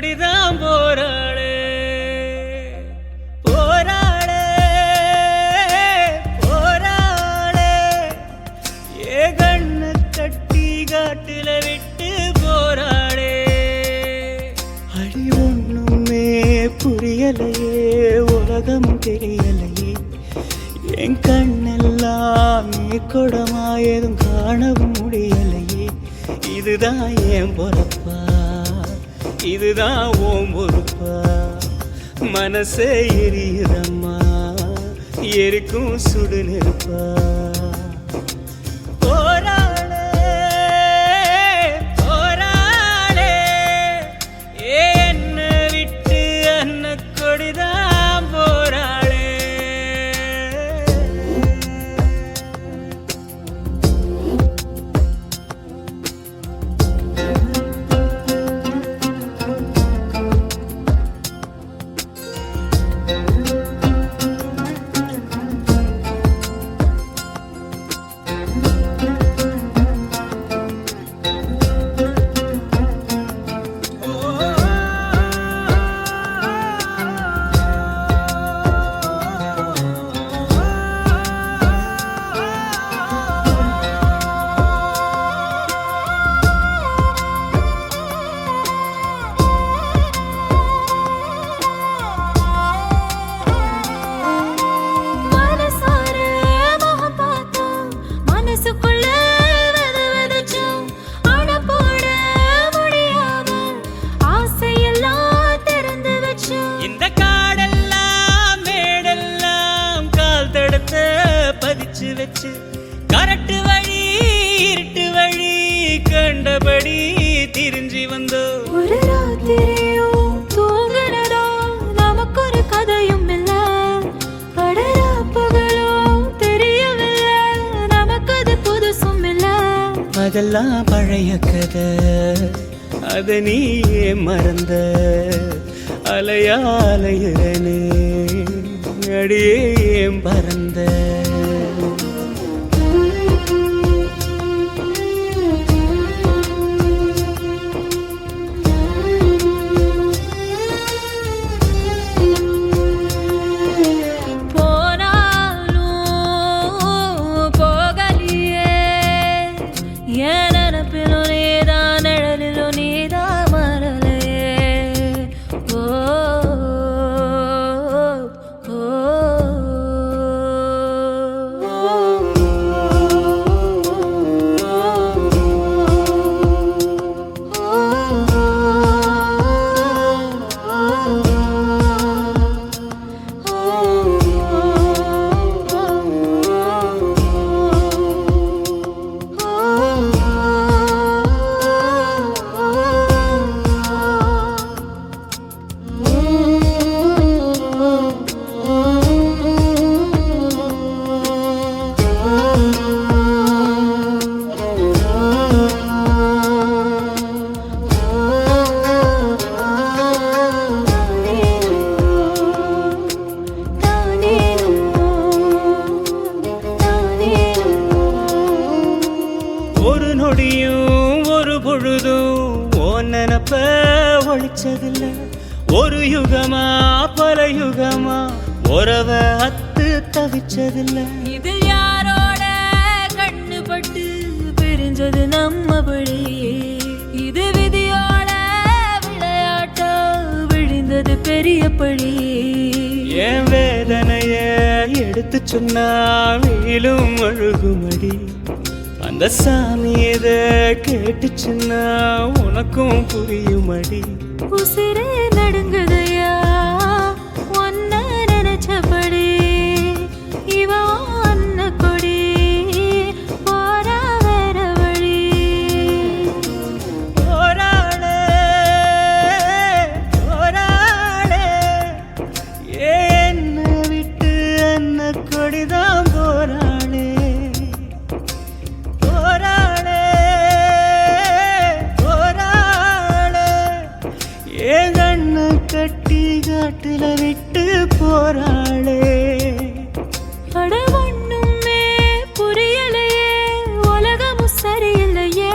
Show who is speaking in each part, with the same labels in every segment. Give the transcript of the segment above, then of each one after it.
Speaker 1: கொடிதான் போராளே போராளே போராளே ஏ கண்ண கட்டி காட்டுல விட்டு போராளே அடி ஒண்ணுமே புரியலையே உலகம் தெரியலையே என் கண்ணெல்லாம் நீ கொடமா எதுவும் காணவும் முடியலையே இதுதான் ஏன் பொறப்பா இதுதான் ஓம் பொறுப்பா மனசே எரியுதம்மா எரிக்கும் சுடு நெருப்பா போராளே போராளே என்ன விட்டு அன்ன கொடிதான் போராளே வச்சு கரட்டு வழி இருட்டு வழி கண்டபடி திரிஞ்சி வந்தோ
Speaker 2: ஒரு ராத்திரியும் தூங்குறதோ நமக்கு ஒரு கதையும் இல்ல படரா பகலும் தெரியவில்லை நமக்கு அது புதுசும் இல்ல
Speaker 1: அதெல்லாம் பழைய கதை அத நீயே மறந்த அலையா அலையுறனே அடியே பறந்த ஒரு நொடியும் ஒரு பொழுதும் ஓ நினப்ப ஒழிச்சதில்ல ஒரு யுகமா பல யுகமா உறவ அத்து தவிச்சதில்ல
Speaker 2: இது யாரோட கண்ணு பட்டு பிரிஞ்சது நம்ம படி இது விதியோட விளையாட்டா விழுந்தது பெரிய படி
Speaker 1: என் வேதனைய எடுத்து சொன்னா வீலும் அழுகுமடி அந்த சாமி எத கேட்டுச்சுன்னா உனக்கும் புரியுமடி
Speaker 2: உசிரே நடுங்குதையா ஒன்ன நினைச்சபடி இவ அன்ன கொடி போரா வேற வழி
Speaker 1: போராளே போராளே என்ன விட்டு அன்ன கொடிதான் போராளே போராளே போராளே ஏன் கண்ண கட்டி காட்டுல விட்டு போராளே
Speaker 2: அட ஒண்ணுமே புரியலையே உலகமும் சரியில்லையே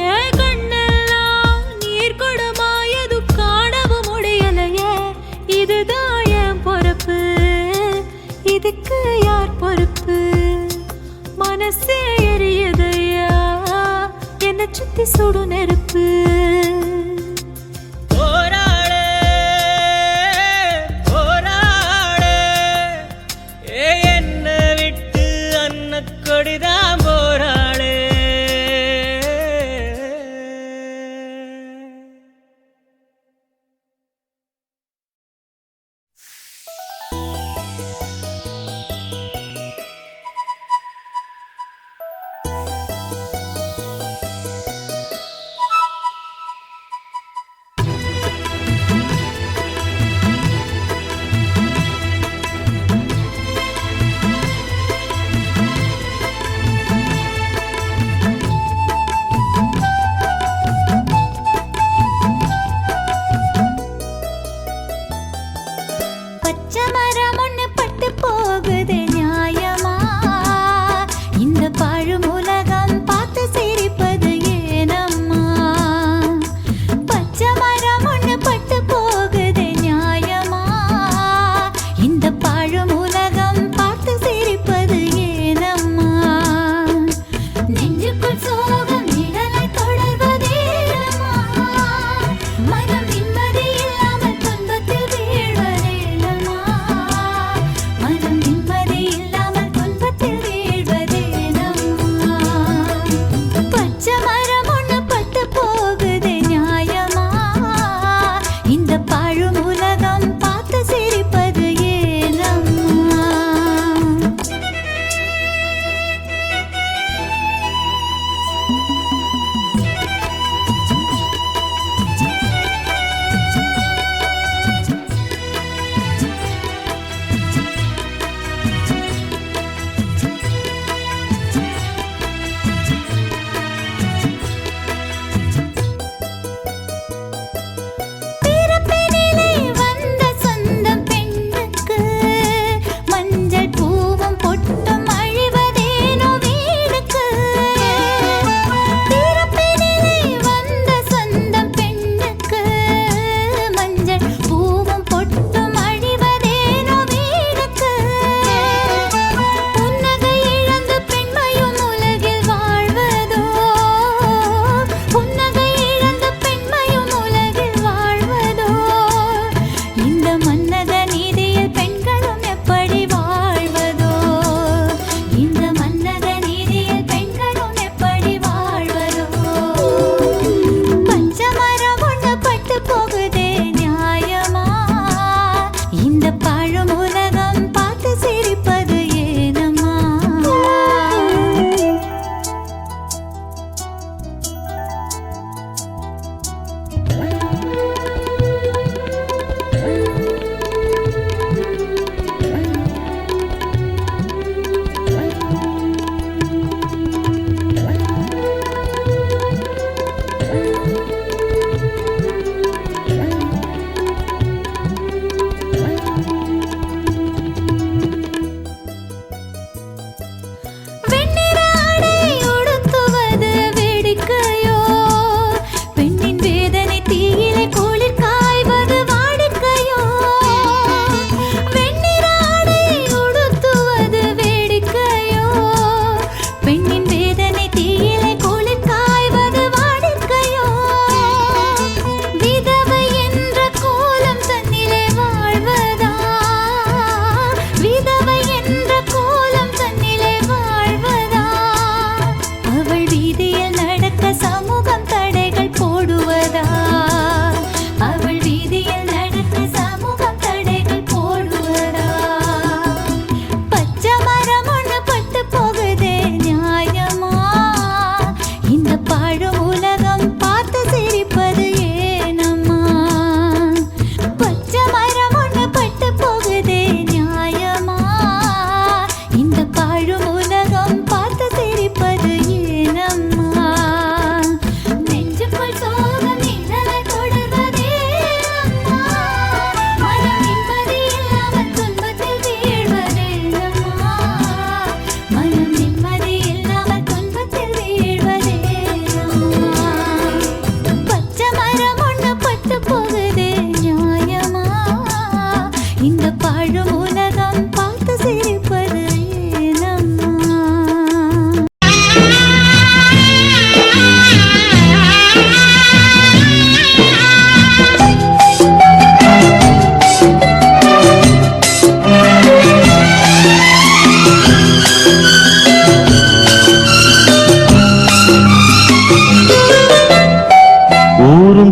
Speaker 2: ஏ கண்ணெல்லாம் நீர் கொடமா எது சுத்தி சுடு நெருப்பு
Speaker 1: போராளே போராளே என்ன விட்டு அன்ன கொடிதான் போராளே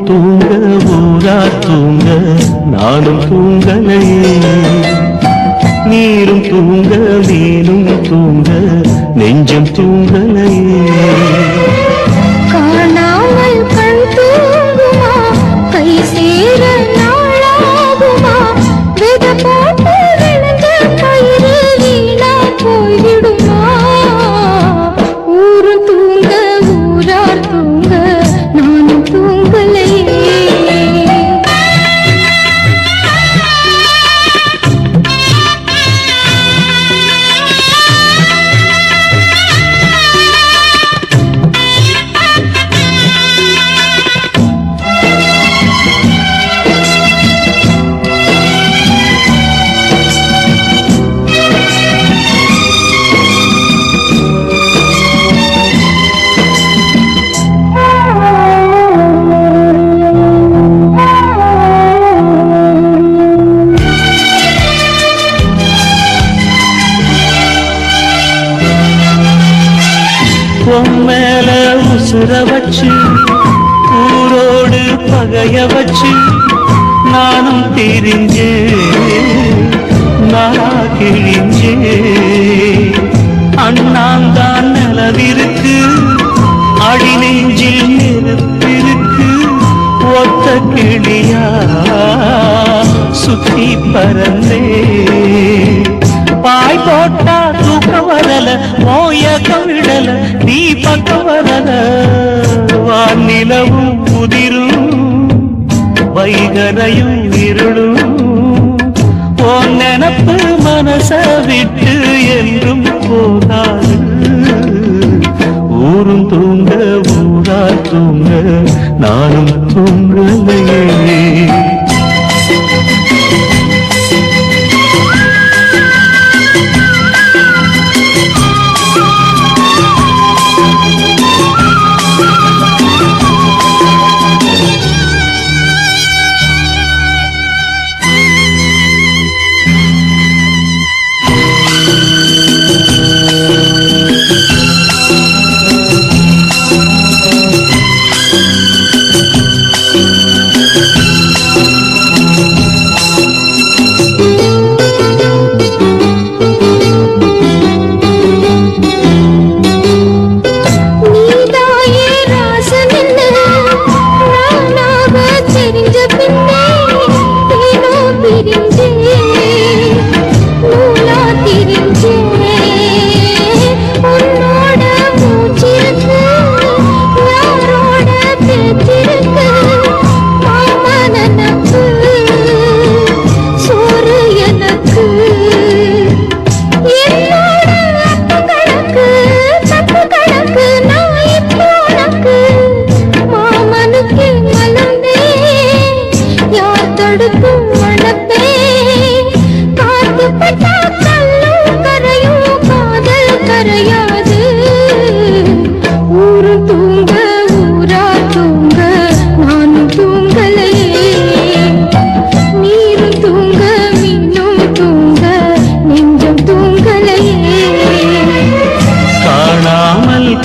Speaker 3: தூங்க ஊரா தூங்க நானும் தூங்கலையே. நீரும் தூங்க நீனும் தூங்க நெஞ்சம் தூங்கலையே.
Speaker 2: காணாமல் கண் தூங்குமா கை சேர நாளாகுமா வித போட்டு விழுந்த கயிறு வீணா போய்விடுமா. ஊரும் தூங்க ஊரார் தூங்க நானும் தூங்கலையே.
Speaker 3: மேல உசுர வச்சு ஊரோடு பகைய வச்சு நானும் தெரிஞ்சே நாளா கிழிஞ்சே. அண்ணாந்தான் நிலவிருக்கு அடி நெஞ்சில் நெருப்பிருக்கு. ஒத்த கிளியா சுத்தி பறந்தே பாய் போட்டா தூக்கம் வரல மோயக்கம் விடல நீ பக்கம் வரல. வானிலவும் புதிரும் வைகரையும் இருளும் உன் நினப்பு மனச விட்டு என்றும் போகாது. ஊரும் தூங்க ஊரா தூங்க நானும் தூங்கலையே.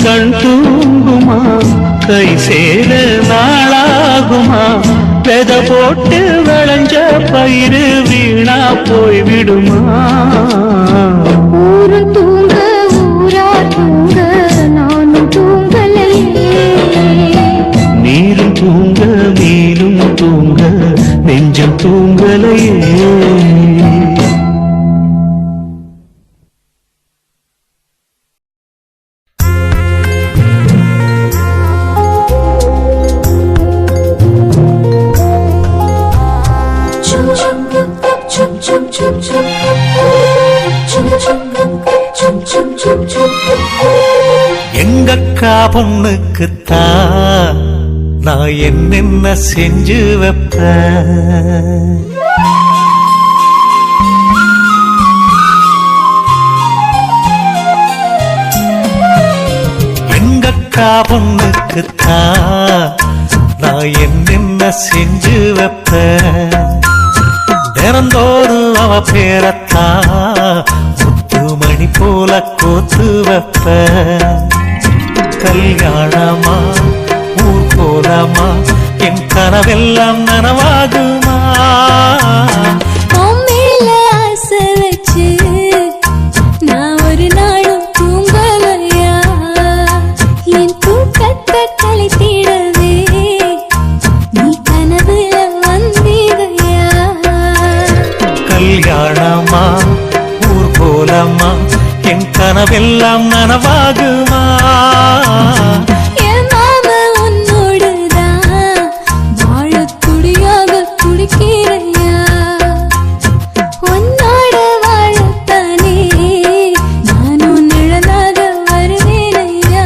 Speaker 3: கண் தூங்குமா கை சேர நாளாகுமா. வெத போட்டு விளைஞ்ச பயிறு வீணா போய்விடுமா.
Speaker 2: ஊரும் தூங்க ஊரார் தூங்க நானும் தூங்கலையே.
Speaker 3: நீரும் தூங்க நீரும் தூங்க நெஞ்சம் தூங்கலையே. எங்கக்கா பொண்ணுக்குத்தான் நான் என்னென்ன செஞ்சு வைப்பேன். எங்கக்கா பொண்ணுக்குத்தான் நான் என்னென்ன செஞ்சு வைப்பேன். தினந்தோறும் அவ பேரத்தா முத்து மணி போல கோத்து வைப்பேன். கல்யாணமா ஊர் போலாமா என் கனவெல்லாம் நனவாகுமா?
Speaker 2: உன் மேல ஆசை வச்சு நான் ஒரு நாளும் தூங்கலையா? என் தூக்கத்தை கழித்திடவே நீ கனவுல வந்தீதையா?
Speaker 3: கல்யாணமா ஊர்கோலமா என் கனவெல்லாம் நனவாகுமா?
Speaker 2: என் மாமா உன்னோடுதான் வாழத் துடியாக துடிக்கிறையா? உன்னோட வாழத்தானே நானும் நிழலாக வருவேனையா?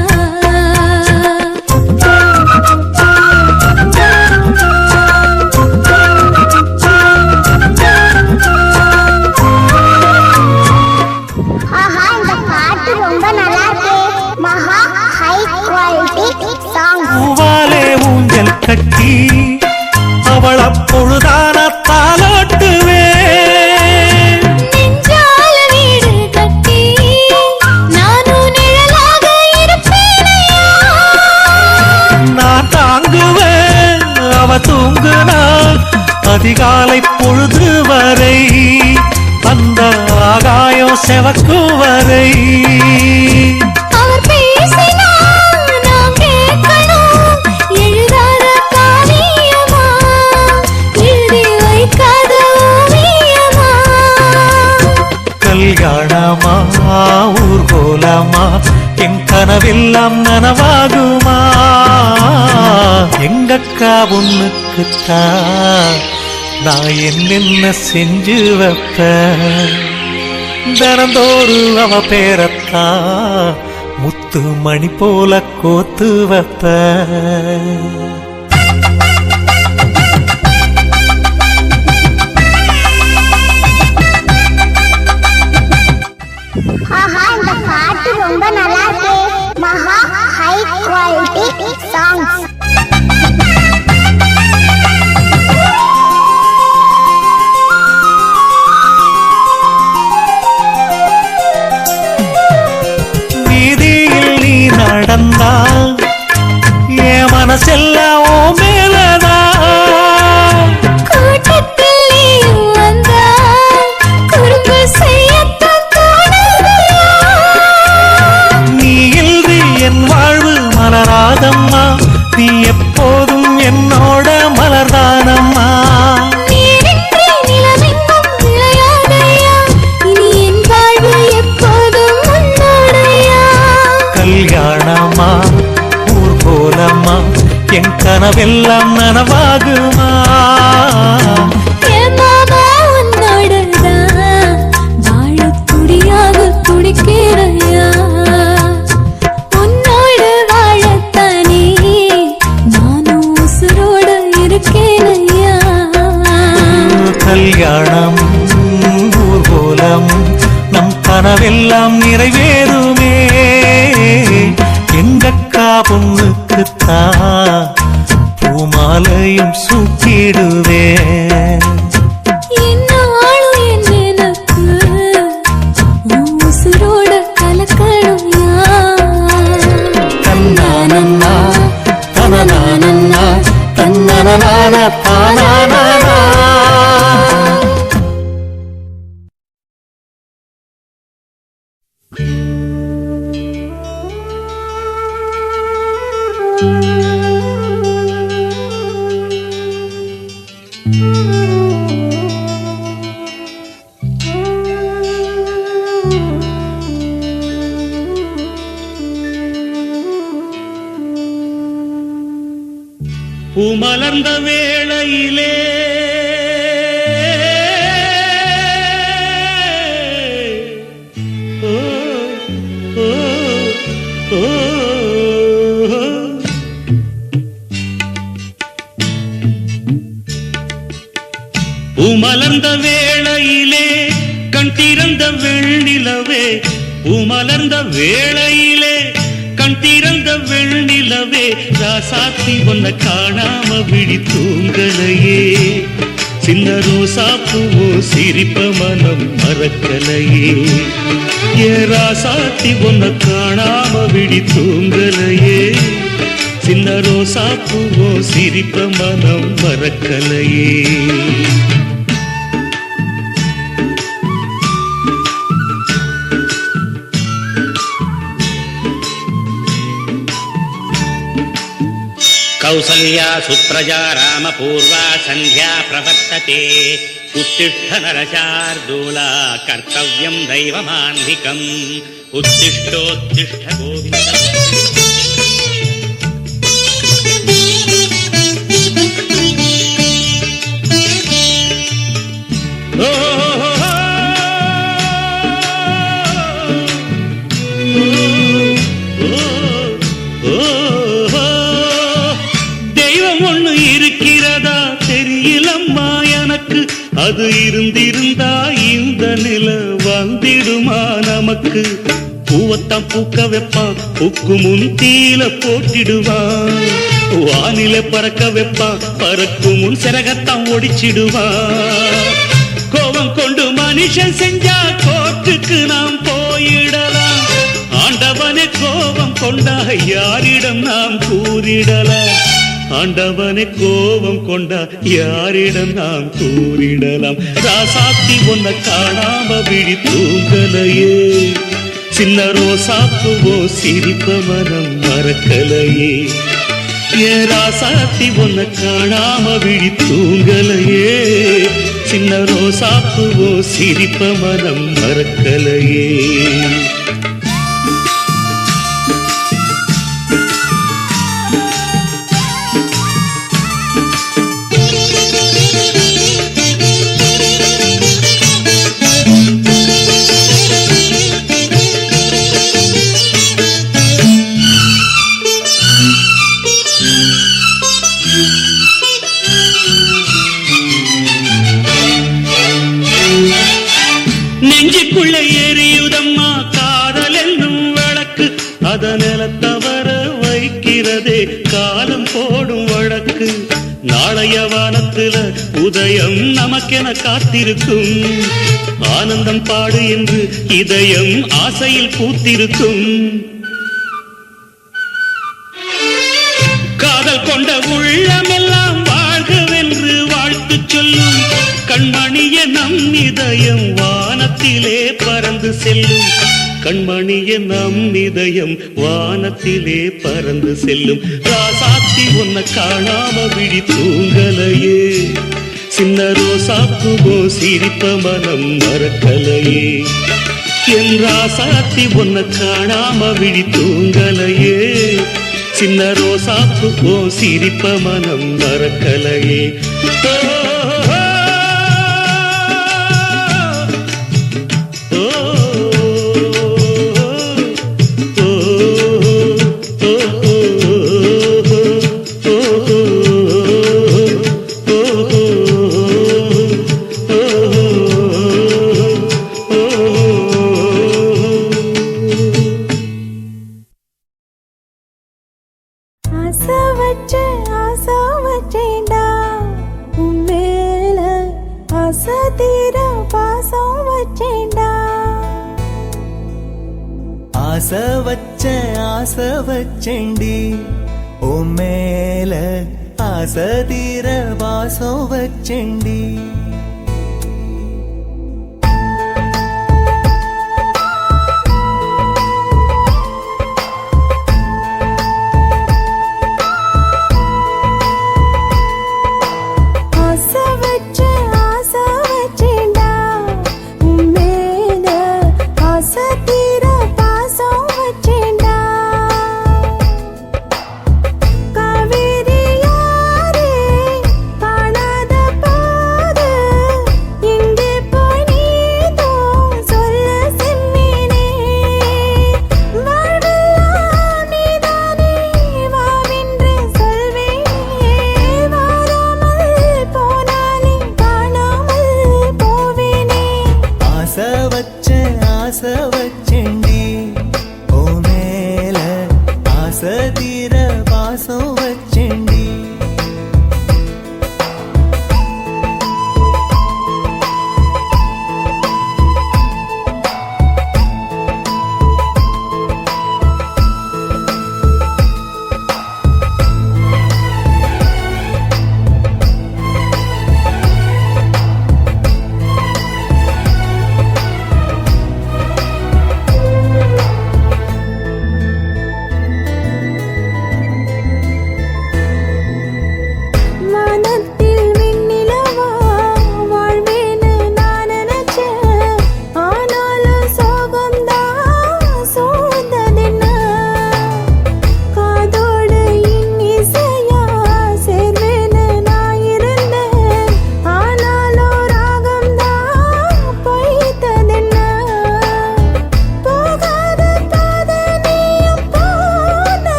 Speaker 4: ஆஹா இந்த பாட்டு ரொம்ப நல்லா இருக்கு. மகா ஹை குவாலிட்டி சாங்.
Speaker 3: பூவாலே ஊஞ்சல் கட்டி அவள் அப்பொழுதான தாலாட்டுவேன்.
Speaker 2: நெஞ்சால வீடு கட்டி நானும் நிழலாக இருப்பேனையா?
Speaker 3: நான் தாங்குவேன் அவ தூங்குனாள் அதிகாலை பொழுது வரை அந்த ஆகாயம் செவக்கும் வரை.
Speaker 2: அவர் பேசினால் நாம் கேட்கணும். எழுதாத காவியமா, எழுதி வைக்காத ஓவியமா?
Speaker 3: கல்யாணமா ஊர்கோலமா என் கனவெல்லாம் நனவாகுமா? எங்கக்கா பொண்ணுக்குத்தான் நான் என்னென்ன செஞ்சு வைப்பேன். தினந்தோறு அவ பேரத்தான் முத்து மணி போல கோத்து வைப்பேன்.
Speaker 4: ஆஹா இந்த பாட்டு ரொம்ப நல்லா இருக்கு. மகா ஹை குவாலிட்டி சாங்.
Speaker 3: வீதியில் நீ நடந்தா என் மனசெல்லாம் ஓ மேலதான்.
Speaker 2: கூட்டத்தில் நீயும் வந்தா குறும்பு செய்யத்தான் தோணுதையா?
Speaker 3: நீ இன்றி என் வாழ்வு மலராதம்மா, நீ எப்போதும் என்னோட மலர்தானம்மா.
Speaker 2: நீரின்றி நிலவெங்கும் விளையாதையா? இனி என் வாழ்வு எப்போதும் உன்னோடையா?
Speaker 3: கல்யாணமா ஊர்கோலமா என் கனவெல்லாம் நனவாகுமா?
Speaker 2: என் மாமா உன்னோடுதான் வாழத் துடியாக துடிக்கிறையா? உன்னோடு வாழத்தானே நானும் உசுரோடு இருக்கேனையா?
Speaker 3: கல்யாணம் ஊர்கோலம் நம் கனவெல்லாம் நிறைவேறுமே. எங்கக்கா பொண்ணுக்குத்தான் பூமாலையும் சூட்டிடுவேன்.
Speaker 2: என்னாலும் என் எனக்கு உன் உசுரோடு கலக்கணும்யா?
Speaker 3: தன்னானன்னா தனனானன்னா தன்னனனான தானானா.
Speaker 1: பூமலர்ந்த வேளையிலே ஓ, ஓ, ஓ, பூமலர்ந்த வேளையிலே கண் திறந்த வெள்ளிலவே, பூமலர்ந்த வேளையிலே கண் திறந்த வெள்ளிலவே, ராசாத்தி ஒன்ன காணாம விழி தூங்கலையே, சின்ன ரோசாப்பூவோ சிரிப்ப மனம் மறக்கலையே, ஏ ராசாத்தி ஒன்ன காணாம விழி தூங்கலையே, சின்ன ரோசா பூவோ சிரிப்ப மனம் மறக்கலையே.
Speaker 5: कौसल्या सुप्रजा रामपूर्वा सन्ध्या प्रवर्तते उत्तिष्ठ नरशार्दूला कर्तव्यं दैवमान्धिकम् उत्तिष्ठोत्तिष्ठ गोविन्द.
Speaker 1: அது இருந்திருந்தா இந்த நில வந்திடுமா நமக்கு. பூவத்தான் பூக்க வைப்பான், பூக்கு முன் தீல போட்டிடுவான். வானில பறக்க வைப்பான், பறக்கும் முன் சிறகத்தான் ஒடிச்சிடுவான். கோபம் கொண்டு மனுஷன் செஞ்சா கோர்ட்டுக்கு நாம் போயிடலாம். ஆண்டவனே கோபம் கொண்டா யாரிடம் நாம் கூறிடலாம். ஆண்டவனை கோபம் கொண்டா யாரிடம் நாம் கூறிடலாம். ராசாத்தி ஒன்ன காணாம விழி தூங்கலையே. சின்ன ரோசாப்புவோ சிரிப்ப மனம் மறக்கலையே. ஏன் ராசாத்தி ஒன்ன காணாம விழி தூங்கலையே. சின்ன ரோசாப்புவோ சிரிப்ப மனம் மறக்கலையே. நெஞ்சுக்குள்ள எரியுதம்மா காதல் என்னும் விளக்கு. அதனால தவற வைக்கிறதே காலம் போடும் வழக்கு. நாளைய வானத்துல உதயம் நமக்கென காத்திருக்கும். ஆனந்தம் பாடு என்று இதயம் ஆசையில் பூத்திருக்கும். காதல் கொண்ட உள்ளமெல்லாம் வாழ்கவென்று வாழ்த்து சொல்லும். கண்மணிய நம் இதயம் வானத்திலே பறந்து செல்லும். கண்மணிய நம் இதயம் வானத்திலே பறந்து செல்லும். ராசாத்தி ஒன்ன காணாம விழி தூங்கலையே. சின்ன ரோசாப்புவோ சிரிப்ப மனம் மறக்கலையே. என் ராசாத்தி ஒன்ன காணாம விழி தூங்கலையே. சின்ன ரோசாப்புவோ சிரிப்ப மனம் மறக்கலையே.
Speaker 6: ஆசை வச்சேண்டி உன் மேல ஆசை தீர வாசம் வச்சேண்டி.
Speaker 2: காவேரி யாரே காணாத போது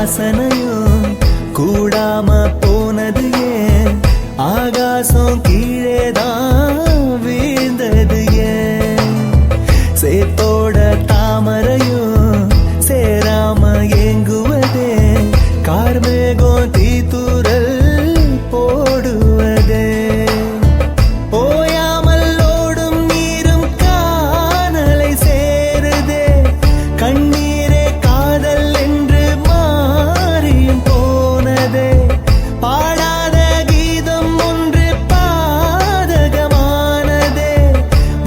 Speaker 6: வாசனையும் கூடாம போனது ஏன் ஆகாசம் கீழேதான் வீழ்ந்தது ஏன் சேத்தோட தாமரையும் சேராம ஏங்குவதே கார்மேகம் தீத்துரல் போடுவதே ஓயாமல் ஓடும் நீரும் காணலை சேருதே கண்ணீரே காதல் என்று மாறியும் போனதே பாடாத கீதம் ஒன்று பாதகமானதே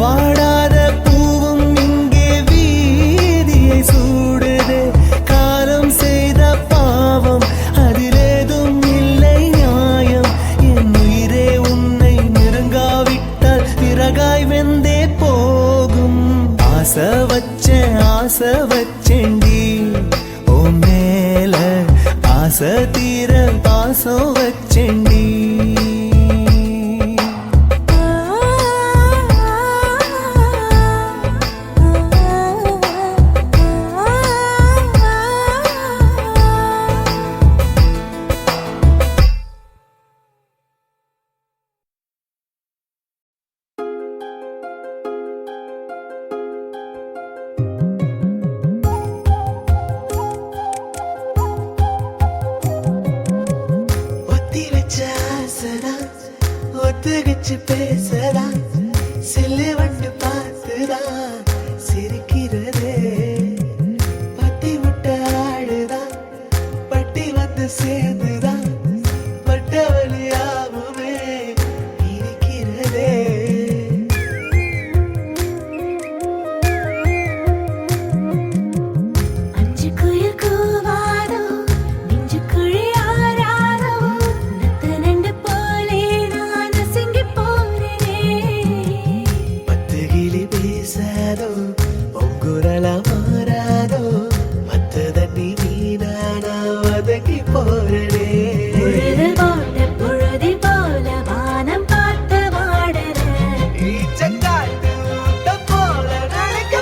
Speaker 6: வாடாத பூவும் இங்கே வீதியை சூடுதே காலம் செய்த பாவம் அதிலேதும் இல்லை நியாயம் என் உயிரே உன்னை நெருங்காவிட்டால் பிறகாய் வெந்தே போகும் ஆசை வச்சேன்டி ஓ மேல ஆசை தீர பாசம் வச்சேன்டி
Speaker 7: ஒத்தி வச்ச ஆசைதான் ஒத்துகிச்சு பேசதான் சில்லு வண்டு பார்த்துதான் சிரிக்கிறதே பத்தி விட்ட ஆடுதான் பட்டி வந்து சேர்ந்துதான் பட்ட வழியாவுமே இருக்கிறதே
Speaker 2: அஞ்சு குயில் கூவாதோ நெஞ்சு குழி ஆறாதோ நத்த நண்டு போலே நான் அசங்கி போறேனே
Speaker 7: பத்து கிளி பேசாதோ பொங்குரலா மாறாதோ மத்த தண்ணி மீனானா வதக்கி போறனே
Speaker 2: பொழுது போட்ட பொழுதி போல வானம் பார்த்து வாடுறேன்
Speaker 7: ஈச்சக்காட்டு ஊட்ட போல நடக்க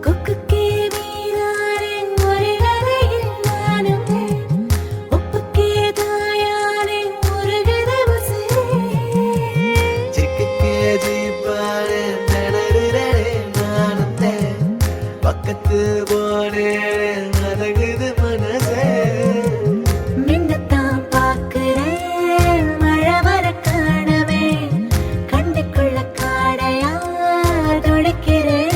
Speaker 2: கொக்குக்கே மீனானே ஒரு நரையில் நானும் ஒப்புக்கே தாயானே முருகத உசிரே
Speaker 7: சிக்குக்கே ஜீப்பானே நடருடனே நானந்தே பக்கத்து போனே மதகுது மனசே
Speaker 2: மின்னத்தான் பார்க்கிறேன் மழை வர காணவே கண்ணுக்குள்ள காடையா துடிக்கிறேன்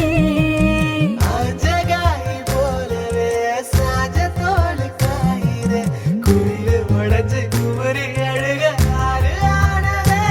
Speaker 7: ஆஜகாய் போலவே சாஜ தோல் காயிரே குயிலு உடைச்சு குமரி அழுக ஆறு ஆனதே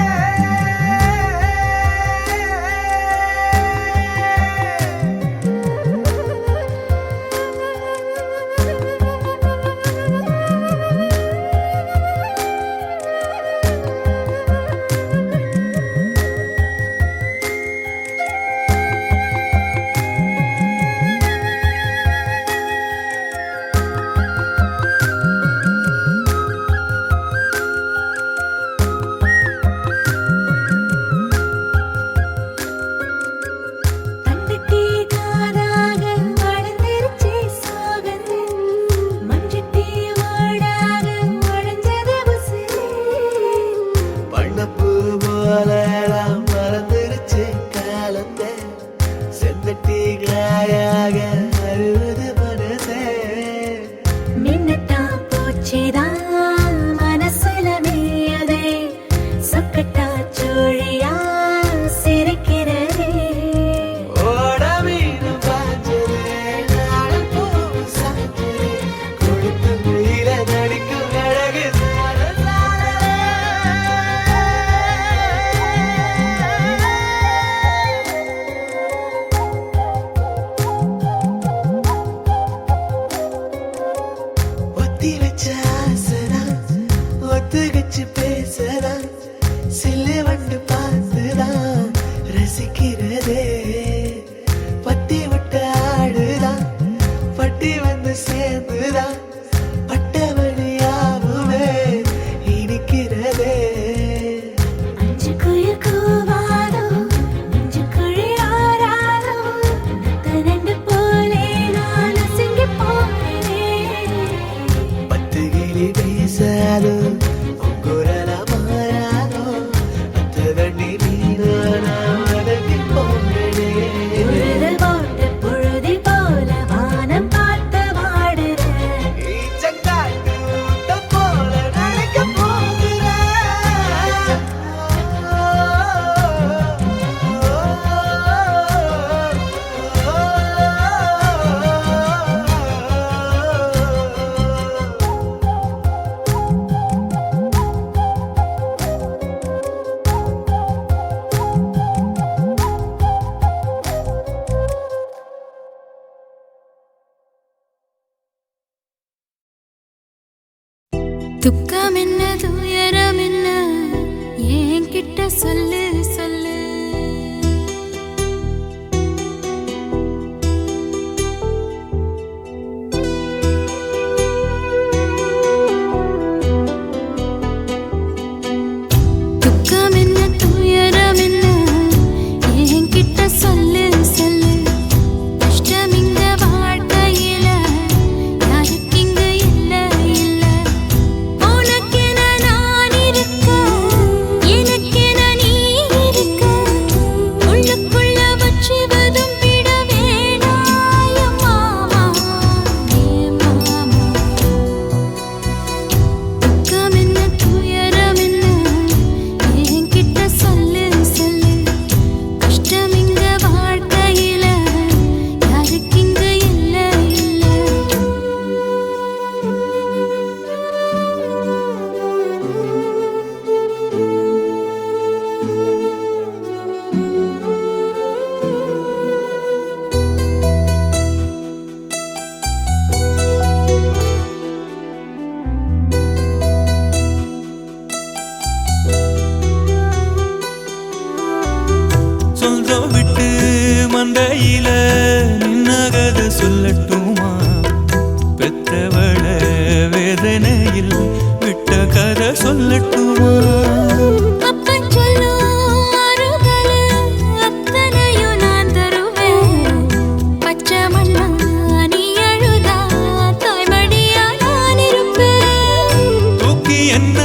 Speaker 2: துக்கம் என்ன துயரம் என்ன என்கிட்ட சொல்லு சொல்லு. துக்கம் என்ன துயரம் என்ன என்கிட்ட சொல்லு சொல்லு. கஷ்டம் இங்க வாழ்க்கையில யாருக்கு இங்க இல்ல இல்ல. உனக்கென நான் இருக்க எனக்கென நீ இருக்க. உள்ளுக்குள்ள வச்சுவதும் விட வேணாய மாமா ஏ மாமா. துக்கம் என்ன துயரம் என்ன என்கிட்ட சொல்லு சொல்லு. கஷ்டம் இங்க வாழ்க்கையில யாருக்கு இங்க இல்ல இல்ல.
Speaker 6: சொந்தம் விட்டு மந்தையில நின்னகத சொல்லட்டுமா? பெத்தவள வேதனையில் விட்ட கதை சொல்லட்டுமா?
Speaker 2: அப்பன் சொல்லும் அருகலு அத்தனையும் நான் தருவேன். பச்சை மண்ணா நீ அழுதா தாய்மடியா நான் இருப்பேன்.
Speaker 6: தூக்கி என்ன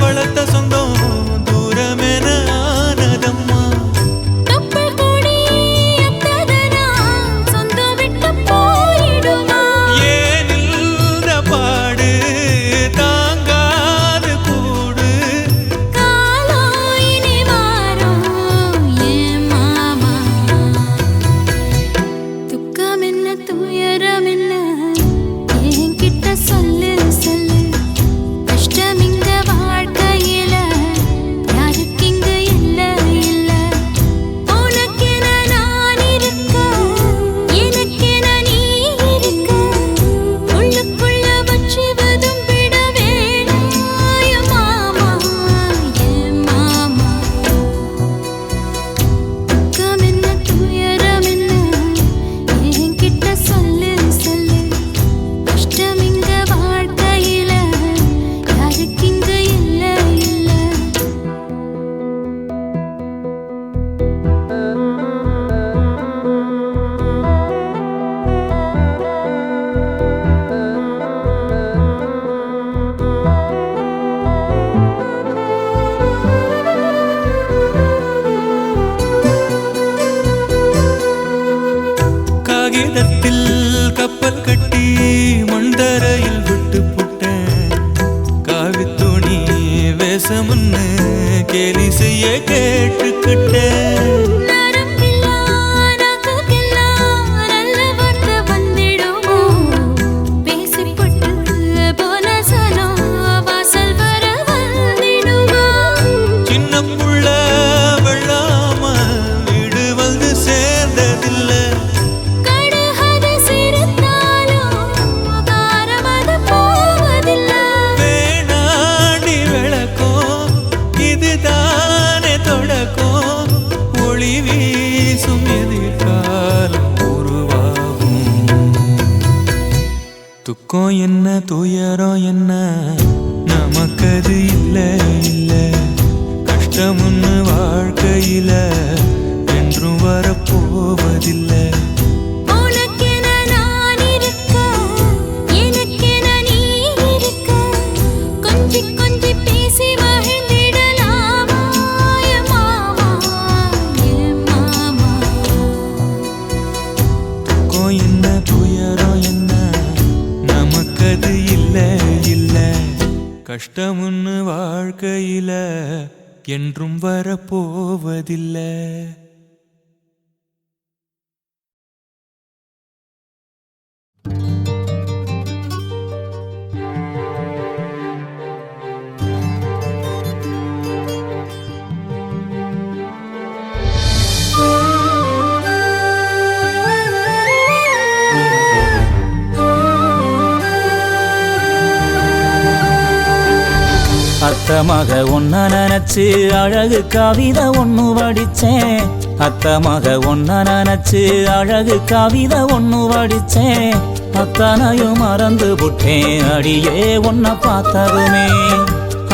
Speaker 6: வளர்த்த சொந்தம் தூரமென ஆனதம்மா.
Speaker 2: தொப்புள் கொடி அத்ததனா சொந்தம் விட்டு போயிடுமா?
Speaker 6: ஏன் இந்த பாடு தாங்காது கூடு.
Speaker 2: காலம் இனி மாறும் ஏன் மாமா. துக்கம் என்ன துயரம் என்ன என்கிட்ட சொல்லு சொல்லு. கஷ்டம் இங்க வாழ்க்கையில யாருக்கு இங்க இல்ல இல்ல. உனக்கென நான் இருக்க எனக்கென நீ இருக்க. உள்ளுக்குள்ள வச்சுவதும் விட வேணாய மாமா ஏ மாமா. துக்கம் என்ன துயரம் என்ன என்கிட்ட சொல்லு சொல்லு. கஷ்டம் இங்க வாழ்க்கையில யாருக்கு இங்க இல்ல இல்ல.
Speaker 6: காகிதத்தில் கப்பல் கட்டி மண்டரையில் விட்டு புட்டேன். காவித்துணி வேஷமுன்னு கேலி செய்ய கேட்டுக்கிட்டேன்.
Speaker 2: நரம்பில்லா நகைக்கெல்லாம் நல்ல வார்த்தை வந்திடுமோ? பேசிப்பட்டு போன சனம் வாசல் வர வந்திடுமோ?
Speaker 6: சின்ன புள்ள வெள்ளாம வீடு வந்து சேர்ந்ததில்ல.
Speaker 2: கடுகது சிரித்தாலும் காரமது போவதில்லை.
Speaker 6: வேணாண்டி விளக்கம் இதுதானே தொடக்கம். ஒளி வீசும் எதிர்காலம் உருவாகும். துக்கம் என்ன துயரம் என்ன நமக்கது இல்ல இல்ல. கஷ்டம்னு வாழ்க்கையில என்றும் வரப்போவதில்லை.
Speaker 2: உனக்கென நான் இருக்க எனக்கென நீ இருக்க. கொஞ்சி கொஞ்சி பேசி மகிழ்ந்திடலாமா ஏ மாமா ஏ மாமா.
Speaker 6: துக்கம் என்ன துயரம் என்ன நமக்கது இல்ல இல்ல. கஷ்டம்னு வாழ்க்கையில என்றும் வரப்போவதில்லை.
Speaker 3: அத்த மக ஒன்ன நினைச்சு அழகு கவிதை ஒண்ணு வடிச்சேன். அத்த மக ஒன்ன நினைச்சு அழகு கவிதை ஒண்ணு வடிச்சேன். அத்தனையும் மறந்து புட்டேன் அடியே உன்னை பார்த்ததுமே.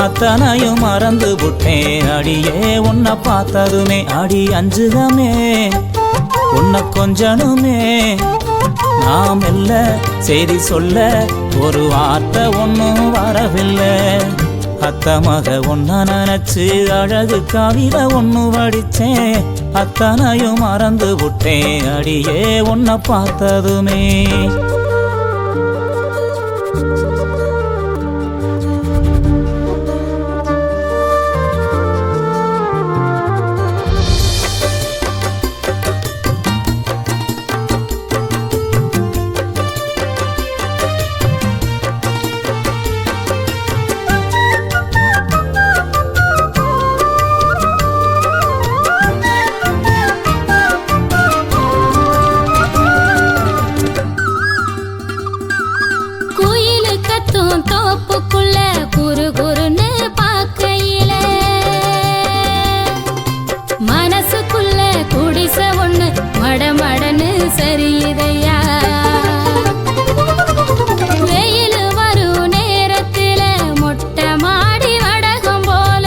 Speaker 3: அத்தனையும் மறந்து புட்டேன் அடியே உன்னை பார்த்ததுமே. அடி அஞ்சுகமே உன்னை கொஞ்சனுமே. நாம் இல்ல செய்தி சொல்ல ஒரு வார்த்தை ஒன்னும் வரவில்லை. அத்த மக ஒன்ன நினைச்சு அழகு கவிதை ஒண்ணு வடிச்சேன். அத்தனையும் மறந்து விட்டேன் அடியே உன்னை பார்த்ததுமே.
Speaker 2: குயிலு கத்தும் தோப்புக்குள்ள குரு குருன்னு பார்க்கையில மனசுக்குள்ள குடிச ஒண்ணு மடமடன்னு சரியுதையா. வெயில் வரும் நேரத்துல மொட்டை மாடி வடகம் போல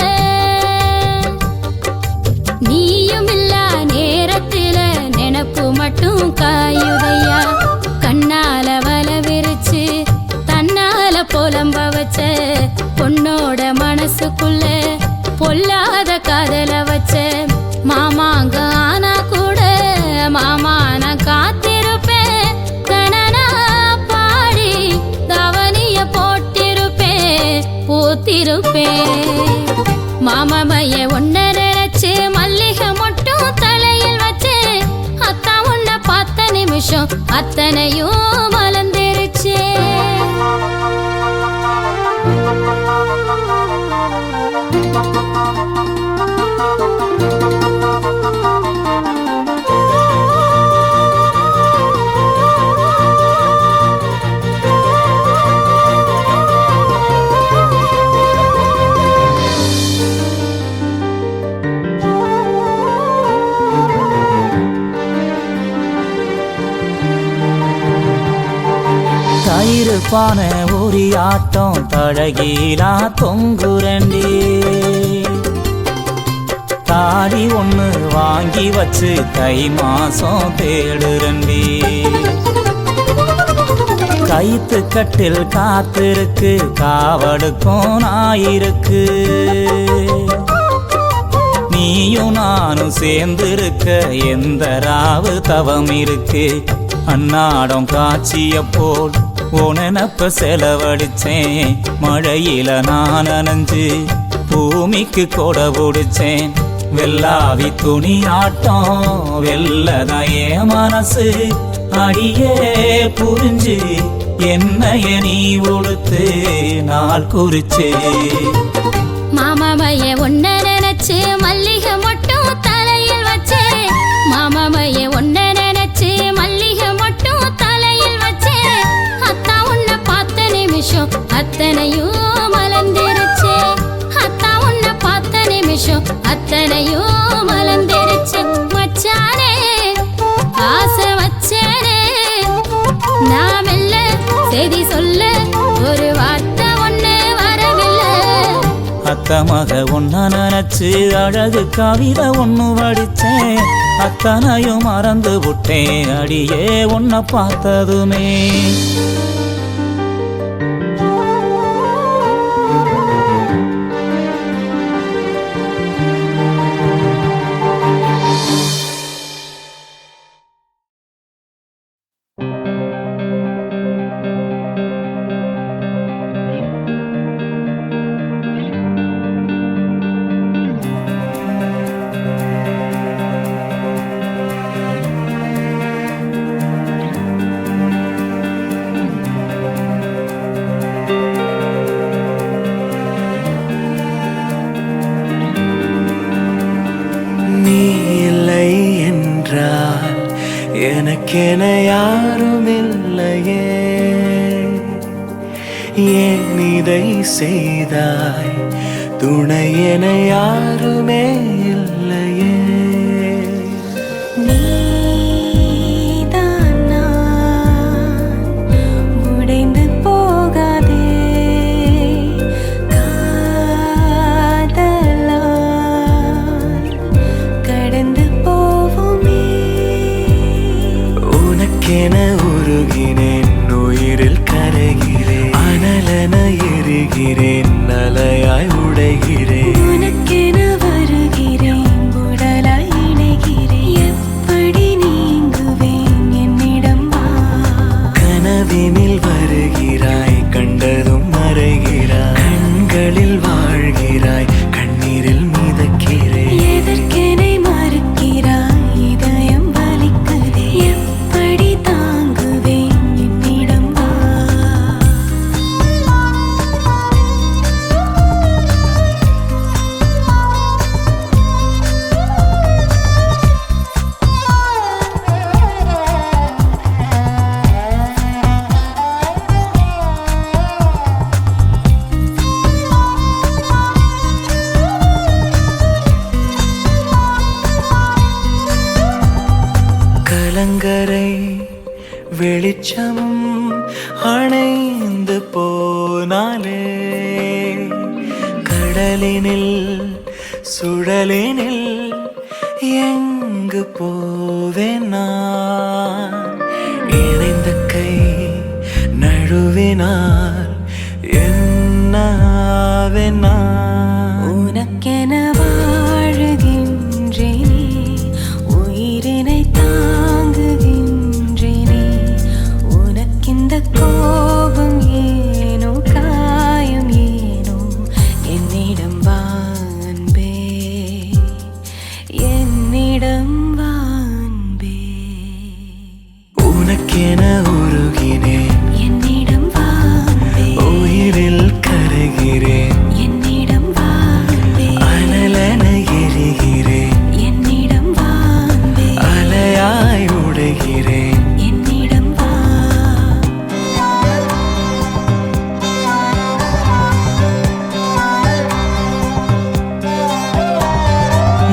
Speaker 2: நீயும் இல்லா நேரத்துல நினப்பு மட்டும் காயுதையா. கண்ணால வல விரிச்சு தன்னால புலம்ப வச்ச பொண்ணோட மனசுக்குள்ள பொல்லாத காதல வச்ச மாமாங்க ஆனா கூட மாமா நான் காத்திருப்பேன். கனனா பாடி தவனிய போட்டிருப்பேன் பூத்திருப்பேன். மாமாமைய ஒன்ன நினைச்சு மல்லிகை மட்டும் தலையில் வச்சு அத்தா உன்னை பார்த்த நிமிஷம் அத்தனையும் மலர்ந்துருச்சு.
Speaker 3: தயிர் பானை ஒரு ஆட்டம் தழகீலா தொங்குரண்டி. தாடி ஒண்ணு வாங்கி வச்சு தை மாசம் தேடுரண்டி. கைத்து கட்டில் காத்திருக்கு காவடுக்கும் நாயிருக்கு. நீயும் நானும் சேர்ந்திருக்க எந்த ராவு தவம் இருக்கு. அன்னாடம் காட்சிய போல் உனப்ப செலவடிச்சேன். மழையில நான் நனைஞ்சு பூமிக்கு கொடை பிடிச்சேன். வெள்ளாவி துணி ஆட்டம் வெள்ளதையே மனசு அடியே புரிஞ்சு என்னைய நீ உடுத்து நாள் குறிச்சு.
Speaker 2: மாமாமைய ஒன்ன நினைச்சு மல்லிகை மட்டும் தலையில் வச்சு மாமாமைய ஒன்ன நினைச்சு மல்லிகை மட்டும் தலையில் வச்சு அத்தா உன்னை பார்த்த நிமிஷம் அத்தனையும் மலர்ந்துருச்சு. அத்தா உன்னை பார்த்த நிமிஷம் அத்தனையும் மலர்ந்துருச்சு. மச்சானே ஆசை வச்சேனே நாம் இல்ல செய்தி சொல்ல ஒரு வார்த்தை ஒண்ணு வரவில்லை.
Speaker 3: அத்த மக ஒன்ன நினைச்சு அழகு கவிதை ஒண்ணு வடிச்சேன். அத்தனையும் மறந்து விட்டேன் அடியே உன்னை பார்த்ததுமே.
Speaker 7: ஏன் இதை செய்தாய் துணையென யாருமே இல்லையே
Speaker 8: நீதான் நான் உடைந்து போகாதே காதலால் கடந்து போவோமே
Speaker 7: உனக்கென உருகினேன் உயிரில் கரைகிறேன் அனலென எரிகிறேன் அலையாய் உடைகிறேன்
Speaker 8: உனக்கென வருகிறேன் உடலாய் இணைகிறேன் எப்படி நீங்குவேன் என்னிடம் வா
Speaker 7: கனவினில் வருகிறாய் கண்டதும் மறைகிறாய் கண்களில் வாழ்கிறாய் கண்ணீரில் மிதக்கிறேன்
Speaker 8: எதற்கெனை மறுக்கிறாய் இதயம் வலிக்குதே எப்படி தாங்குவேன் என்னிடம் வா
Speaker 7: கலங்கரை வெளிச்சம் அணைந்து போனாலே கடலினில் சுழலினில் எங்கு போவேன் நான் இணைந்த கை நழுவினால் என்னாவேன் நான்
Speaker 8: உனக்கென வாழுகின்றேனே உயிரினை தாங்குகின்றேனே உனக்கிந்த கோபம் ஏனோ காயம் ஏனோ என்னிடம் வா அன்பே என்னிடம் வா அன்பே
Speaker 7: உனக்கென உருகினேன்
Speaker 8: என்னிடம் வா அன்பே
Speaker 7: உயிரில் கரைகிறேன்
Speaker 8: என்னிடம் வா அன்பே
Speaker 7: அனலென எரிகிறேன்
Speaker 8: என்னிடம் வா அன்பே
Speaker 7: அலையாய் உடைகிறேன்
Speaker 8: என்னிடம் வா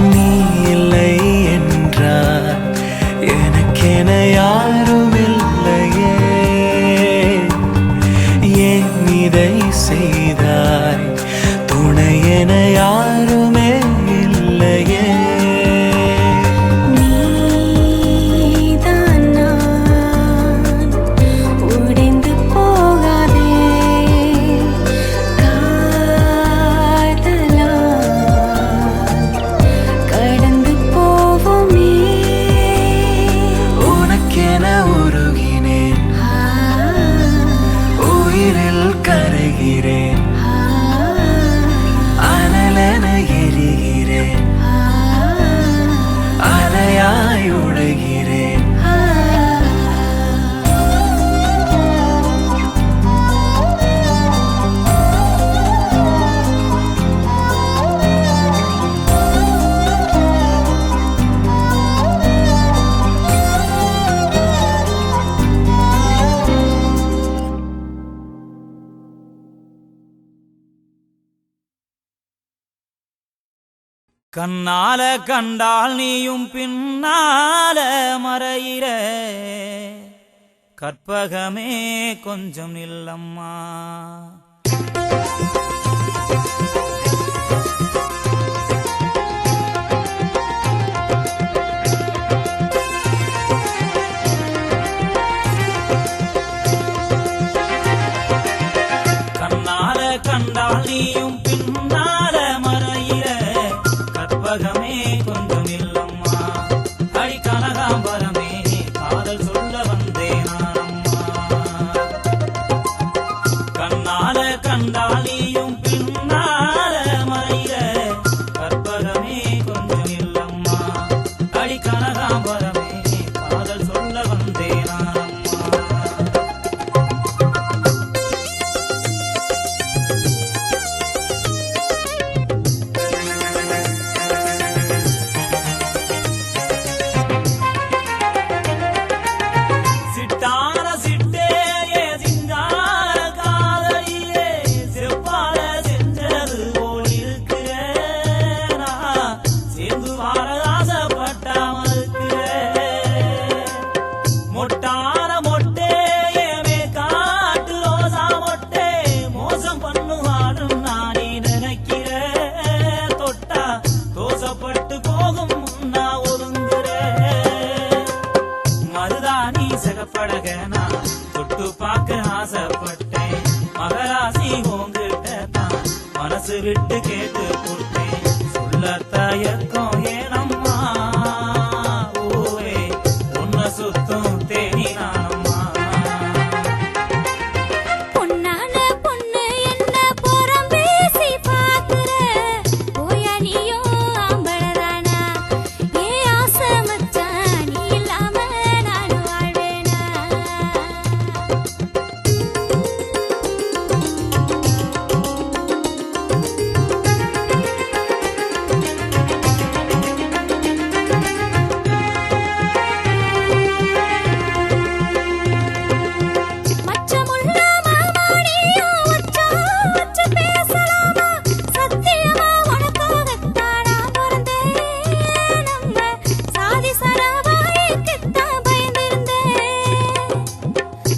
Speaker 7: நீ இல்லை என்றால் எனக்கென யாரும் இல்லையே ஏன் இதை செய்தாய் துணையென யாருமே இல்லையே
Speaker 8: நீதான் நான் உடைந்து போகாதே காதலால் கடந்து போவோமே
Speaker 7: உனக்கென உருகினேன் உயிரில் கரைகிறேன் அனலென எரிகிறேன் அலையாய் உடைகிறேன்
Speaker 9: கண்ணால கண்டால் நீயும் பின்னால மறையிற கற்பகமே கொஞ்சம் நில்லம்மா கண்ணால கண்டால் நீயும் பின்னால மறையிற கற்பகமே கொஞ்சம் இல்லம்மா அடி கனகாம்பரமே காதல் சொல்ல வந்தேன் நானம்மா கண்ணால கண்டால் நீயும் பின்னால மறையிற கற்பகமே கொஞ்சம் இல்லம்மா அடி கனகாம்பரமே காதல் சொல்ல வந்தேன் நானம்மா தொட்டு பார்க்க ஆசைப்பட்டேன் மகராசி உங்கிட்ட தான் மனசு விட்டு கேட்டு போட்டேன் சொல்ல தயக்கம் ஏனம்மா பூவே உன்னை சுத்தம் தேடி நானம்மா
Speaker 2: பொன்னான பொண்ணு என்ன புறம் பேசி பாக்குற போயா நீயோ ஆம்பளதானா ஏ ஆசை மச்சான் நீ இல்லாம நானும் வாழ்வேனா மச்சமுள்ள மாமாடியும் உச்சம் வச்சு பேசலாமா சத்தியமா உனக்காகத்தான் நான் பிறந்தேன் நம்ம சாதி சரவாய்க்குத்தான் பயந்திருந்தேன்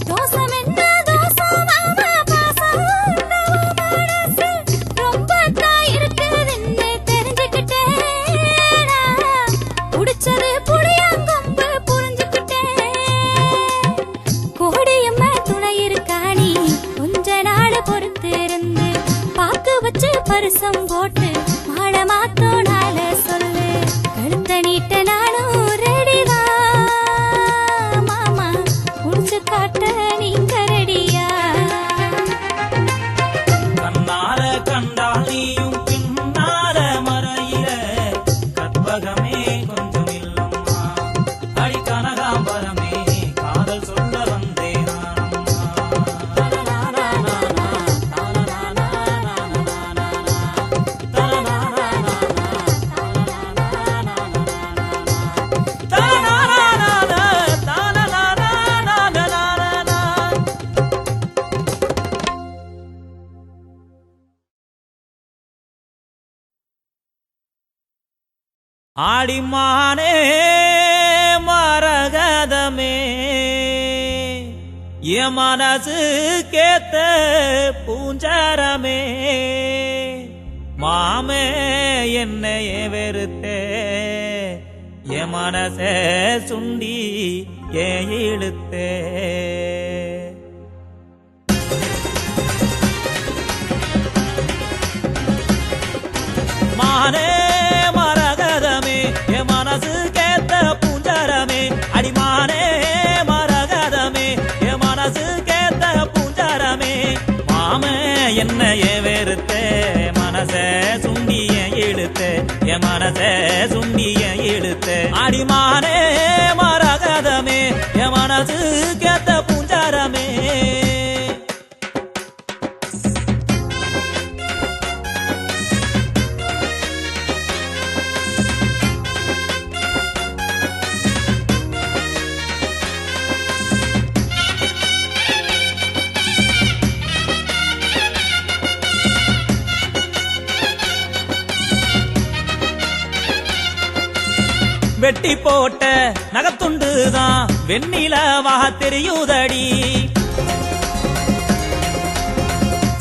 Speaker 2: தோசம் என்ன தோசம் மாமா பாசம் மனசு ரொம்ப தான் இருக்குதுன்னு தெரிஞ்சுக்கிட்டேன் புடிச்சது புளியங்கொம்பு புரிஞ்சுக்கிட்டேன் கோடியம்மா துணை இருக்காணி கொஞ்ச நாள் பொறுத்து இருந்து பாக்கு வச்சு பரிசம் போட்டு மாட மாத்தோனால சொல்லு கழுத்த நீட்ட நானும் ரெடிதான் மாமா முடிச்சு காட்ட நீங்க ரெடியா
Speaker 9: கண்ணால கண்டால் நீயும் பின்னால மறையிற கற்பகமே கொஞ்சம் இல்லம்மா அடி கனகாம்பரமே காதல் சொல்ல வந்தேன் ஆடிமானே மரகதமே என் மனசு கேத்த பூஞ்சரமே மாமே என்னைய வெறுத்தே என் மனசே சுண்டி ஏன் இழுத்தே மானே மரகதமே என் மனசு கேத்த பூஞ்சரமே அடிமானே மரகதமே என் மனசு கேத்த பூஞ்சரமே மாமே என்னைய வெறுத்தே மனசே சுண்டிய இழுத்தே என் மனசே சுண்டிய இழுத்தே அடிமானே மரகதமே என் மனசு கேத்த பூஞ்சரமே வெட்டி போட்ட நகத்துண்டுதான் வெண்ணிலவா தெரியுதடி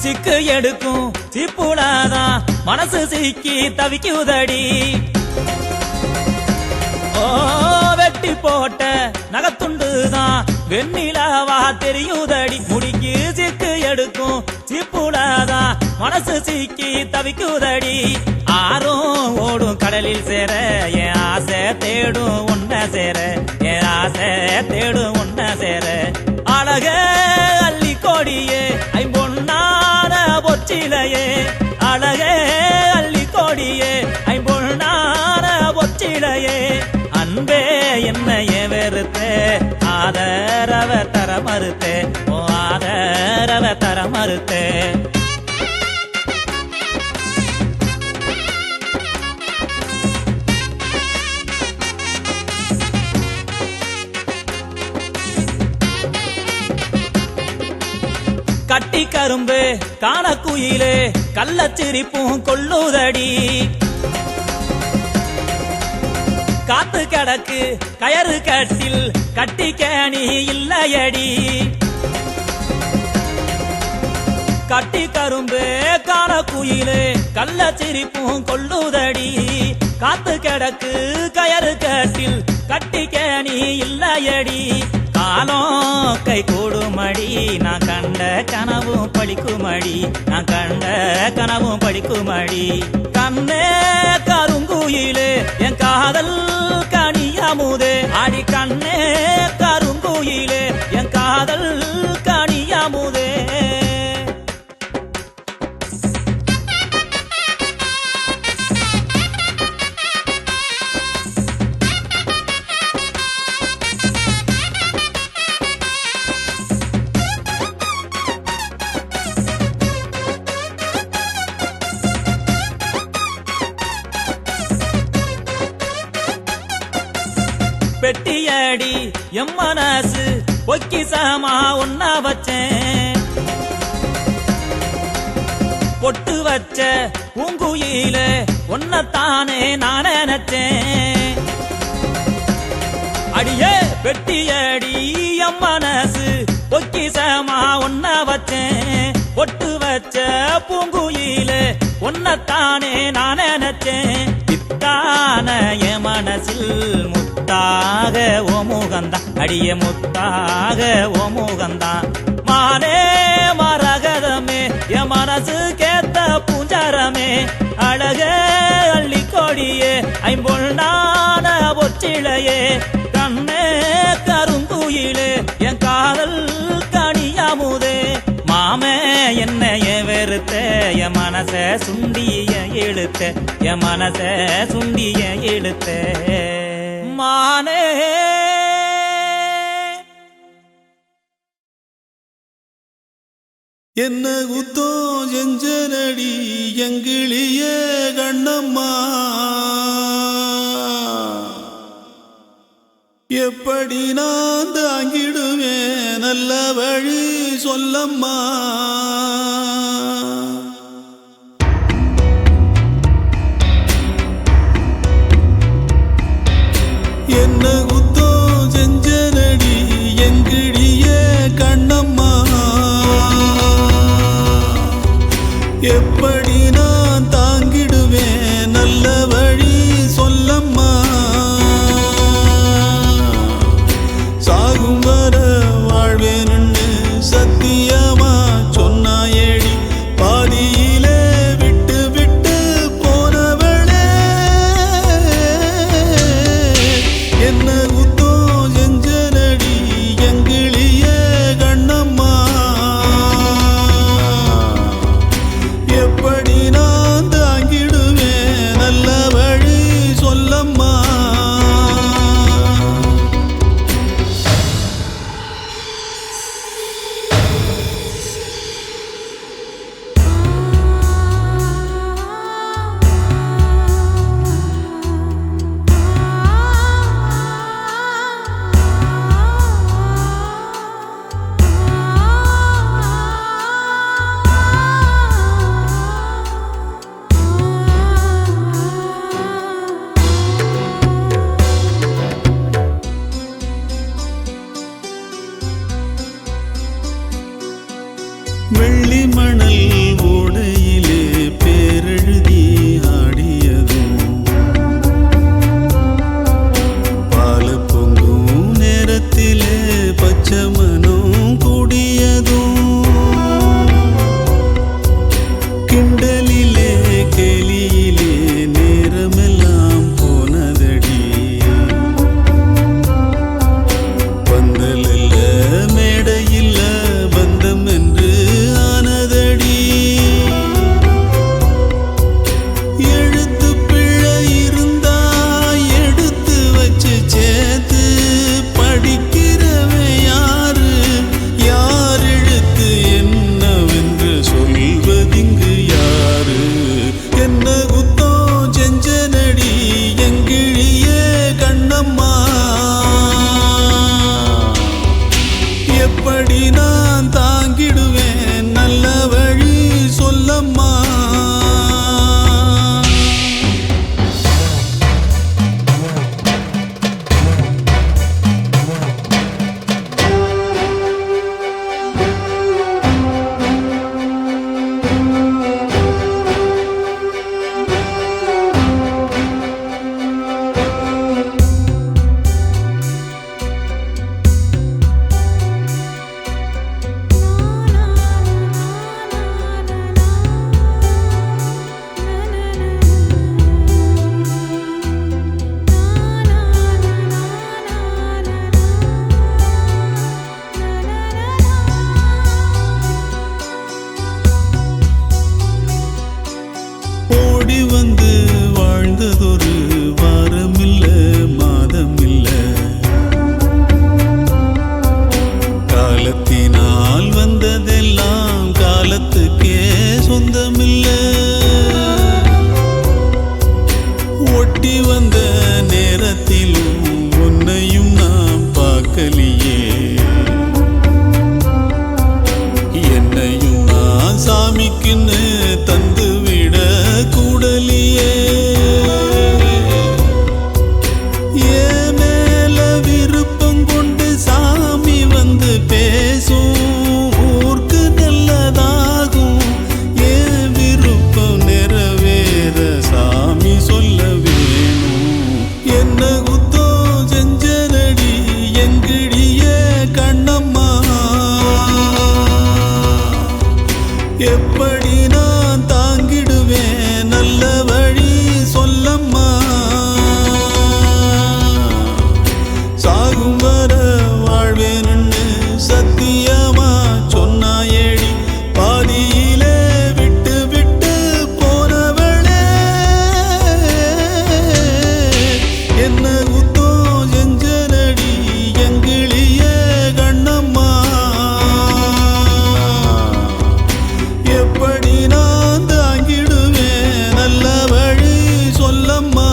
Speaker 9: சிக்கு எடுக்கும் சிப்புடாதான் மனசு சிக்கி தவிக்குதடி ஓ வெட்டி போட்ட நகத்துண்டுதான் வெண்ணிலவா தெரியுதடி முடிக்கு சிக்கு எடுக்கும் சிப்புடாதான் மனசு சிக்கி தவிக்குதடி ஆறும் ஓடும் கடலில் சேர என் ஆசை தேடும் உன்ன சேர என் ஆசை தேடும் உன்ன சேர அழக அள்ளி கோடியே ஐம்பொன்னான பொச்சிலையே அழக அள்ளி கோடியே ஐம்பொன்னான பொச்சிலையே அன்பே என்னைய வெறுத்தே ஆதரவ தர மறுத்தே ஓ ஆதரவ தர மறுத்தே கட்டி கரும்பு காணக்குயிலே கள்ளச்சிரிப்பும் கொள்ளுதடி காத்து கிடக்கு கயறு கட்டில் கட்டிக்கணி இல்லையடி கட்டி கரும்பு காணக்குயிலே கள்ளச்சிரிப்பும் கொள்ளுதடி காத்து கிடக்கு கயறு கட்டில் கட்டிக்கணி இல்லையடி காலம் கை கூடுமடி நான் கண்ட கனவும் பழிக்குமடி நான் கண்ட கனவும் பழிக்குமடி கண்ணே கருங்குயிலே என் காதல் கனியாமுதே அடி கண்ணே கருங்குயிலே என் காதல் கனியாமுதே பெட்டியடி எம் மனசு பொக்கிசமா ஒன்னா வச்சேன் பொட்டு வச்ச பூங்குயில ஒன்னத்தானே நான் நினைச்சேன் அடியே பெட்டியடி எம் மனசு பொக்கிசமா ஒன்னா வச்சேன் பொட்டு வச்ச பூங்குயில ஒன்னத்தானே நான் நினைச்சேன் பித்தான என் மனசில் முத்தாக ஓ முகந்தா அடிய முத்தாக ஓ முகந்தா மானே மரகதமே என் மனசு கேத்த பூஞ்சாரமே அழக அள்ளி கொடியே ஐம்பொன்னான பொச்சிலையே கண்ணே கருங்குயிலே என் காதல் கனியாமுதே மாமே என்னைய வெறுத்த என் மனச சுண்டிய இழுத்த என் மனச சுண்டிய இழுத்த மானே
Speaker 10: என்ன குத்தோ செஞ்சனடி எங்கிளிய கண்ணம்மா எப்படி நான் தாங்கிடுவேன் நல்ல வழி சொல்லம்மா என்ன குத்தோ செஞ்சனடி எங்கிளிய கண்ணம்மா எப்படி நான் தாங்கிடுவேன் நல்ல வழி சொல்லம்மா சாகும் வர வாழ்வேன்னு சத்தியமா சொன்னாயேடி பாதியிலே விட்டு விட்டு போனவளே என்ன குத்தோ செஞ்சனடி எங்கிளிய கண்ணம்மா எப்படி நான் தாங்கிடுவேன் நல்ல வழி சொல்லம்மா வெள்ளி மணல் ஓடையிலே பேரெழுதி ஆடியதும் பால பொங்கும் நேரத்திலே பச்சை மனம் கூடியதும் கிண்டலிலே கேலியிலே நேரமெல்லாம் போனதடி பந்தலில்ல மேடையில்ல பந்தம் என்று ஆனதடி சாமிக்குன்னு தந்து விட கூடலியே ஏன் மேல விருப்பம் கொண்டு சாமி வந்து பேசும் ஊர்க்கு நல்லதாகும் ஏன் விருப்பம் நிறைவேற சாமி சொல்ல வேணும் என்ன குத்தம் செஞ்சனடி எங்கிடிய கண்ணம்மா எப்படி நான் தாங்கிடுவேன் நல்ல வழி சொல்லம்மா சாகும் வர வாழ்வேன்னு சத்தியமா சொன்னாயேடி பாதியிலே விட்டு விட்டு போனவளே என்ன குத்தம் செஞ்சனடி எங்கிளிய கண்ணம்மா எப்படி நான் தாங்கிடுவேன் நல்ல வழி சொல்லம்மா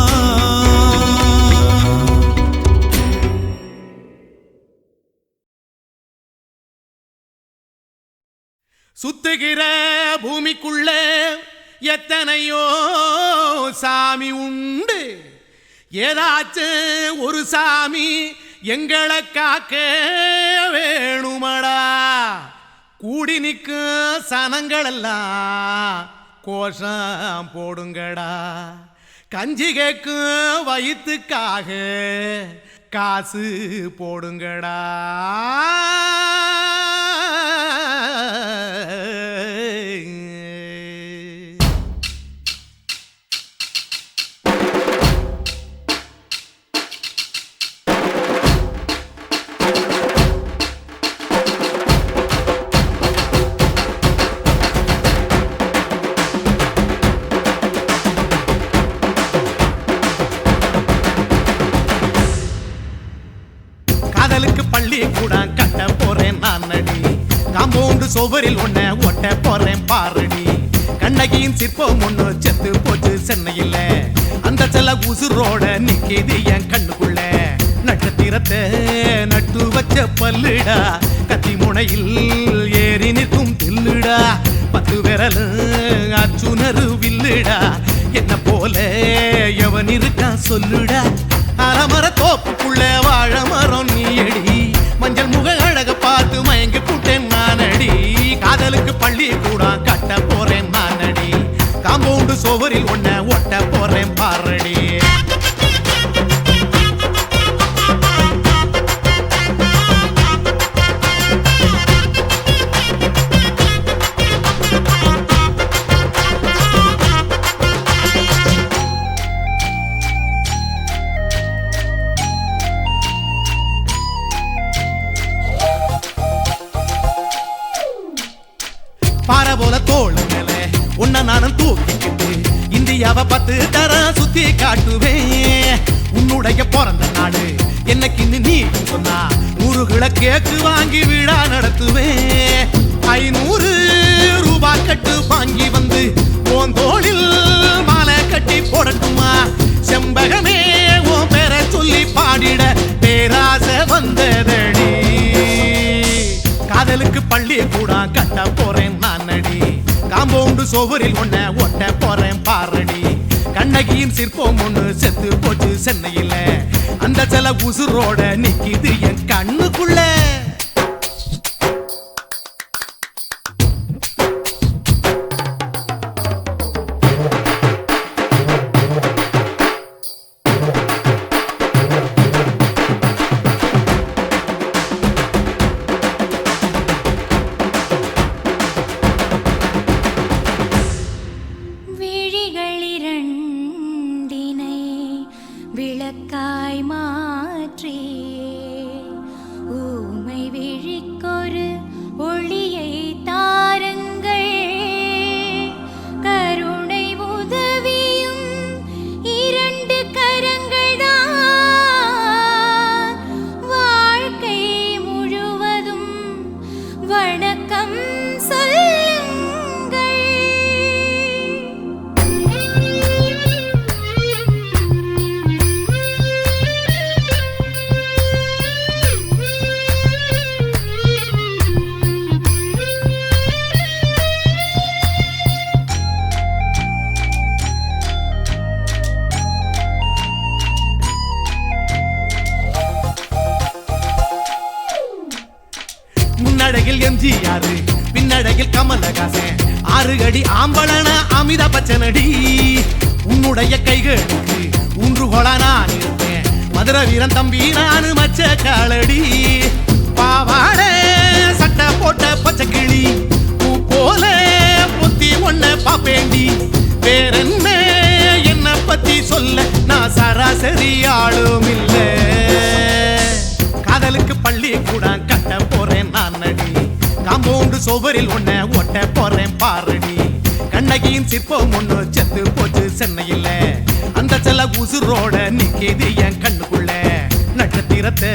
Speaker 11: சுத்துகிற பூமிக்குள்ள எத்தனையோ சாமி உண்டு ஏதாச்சும் ஒரு சாமி எங்களை காக்க வேணுமடா கூடி நிற்கும் சனங்களெல்லாம் கோஷம் போடுங்கடா கஞ்சி கேட்கும் வயிற்றுக்காக காசு போடுங்கடா காதலுக்கு பள்ளி கூட கட்ட போறேன் நான் நடி காம்பவுண்டு சோவரில் ஒன்ன ஒட்ட போறேன் பாரடி கண்ணகியின் சிற்பம் ஒண்ணு செத்து போச்சு சென்னையில் அந்த செல்ல உசுரோட நிக்கிது என் கண்ணுக்குள்ள நட்சத்திரத்தை நட்டு வச்ச பல்லுடா கத்தி முனையில் ஏறி நிற்கும் தில்லுடா 10 விரல் அச்சுணரு வில்லுடா என்ன போல எவன் இருக்கான் சொல்லுடா அலமர தோப்புக்குள்ள வாழ மரம் நீயடி மஞ்சள் முக அழக பார்த்து மயங்கி புட்டேன் நானடி காதலுக்கு பள்ளி கூட கட்ட போறேன் நானடி காம்பவுண்டு சோவரில் ஒன்ன ஒட்ட போறேன் பாரடி பாறை போல தோள் மேல உன்ன நானும் தூக்கிக்கிட்டு இந்தியாவை 10 தரம் சுத்தி காட்டுவேன் உன்னுடைய பிறந்த நாடு என்னைக்கு நீ சொன்னா 100 கிலோ கேக்கு வாங்கி விழா நடத்துவேன் 500 ரூபாய் கட்டு வாங்கி வந்து உன் தோளில் மாலை கட்டி போடட்டுமா செம்பகமே உன் பேரை சொல்லி பாடிட பேராசை வந்ததடி காதலுக்கு பள்ளி கூட கட்ட போறேன் நானடி காம்பவுண்டு சோவரில் ஒன்ன ஒட்ட போறேன் பாரடி கண்ணகியின் சிற்பம் ஒண்ணு செத்து போச்சு சென்னையில் அந்த சில உசுரோட நிக்கிது என் கண்ணுக்குள்ள
Speaker 2: விளக்காய் மாற்றி ஊமை
Speaker 11: கண்ணழகில் கமலஹாசன் 6 அடி ஆம்பளன அமிதா பச்சனடி உன்னுடைய கைகளுக்கு ஊன்றுகோலா நான் இருப்பேன் மதுரை வீரன் தம்பி நானு மச்ச காலடி பாவாடை சட்டை போட்ட பச்சை கிளி பூ போல பொத்தி ஒன்ன பாப்பேண்டி வேறென்ன என்ன பத்தி சொல்ல நான் சராசரி ஆளும் இல்ல காதலுக்கு பள்ளி கூட கட்ட போறேன் நான் நடி காம்பவுண்டு சோவரில் ஒன்ன ஒட்ட போறேன் பாரடி கண்ணகியின் சிற்பம் ஒண்ணு செத்து போச்சு சென்னையில் அந்த செல்ல உசுரோட நிக்கிது என் கண்ணுக்குள்ள நட்சத்திரத்தை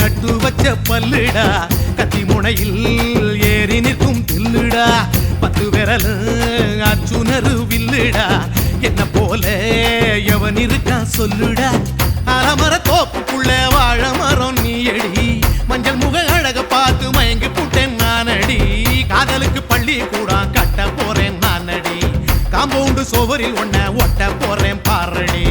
Speaker 11: நட்டு வச்ச பல்லுடா கத்தி முனையில் ஏறி நிற்கும் தில்லுடா 10 விரல் அச்சுணரு வில்லுடா என்ன போல எவன் இருக்கான் சொல்லுடா அலமர தோப்புக்குள்ள வாழ மரம் நீ அடி மஞ்சள் முக அழக பார்த்து மயங்கி புட்டேன் நானடி காதலுக்கு பள்ளி கூட கட்ட போறேன் நானடி காம்பவுண்டு சோவரில் ஒன்ன ஒட்ட போறேன் பாரடி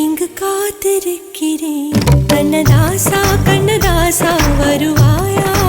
Speaker 8: காத்திருக்கிறேன் கண்ணதாசா கண்ணதாசா வருவாயா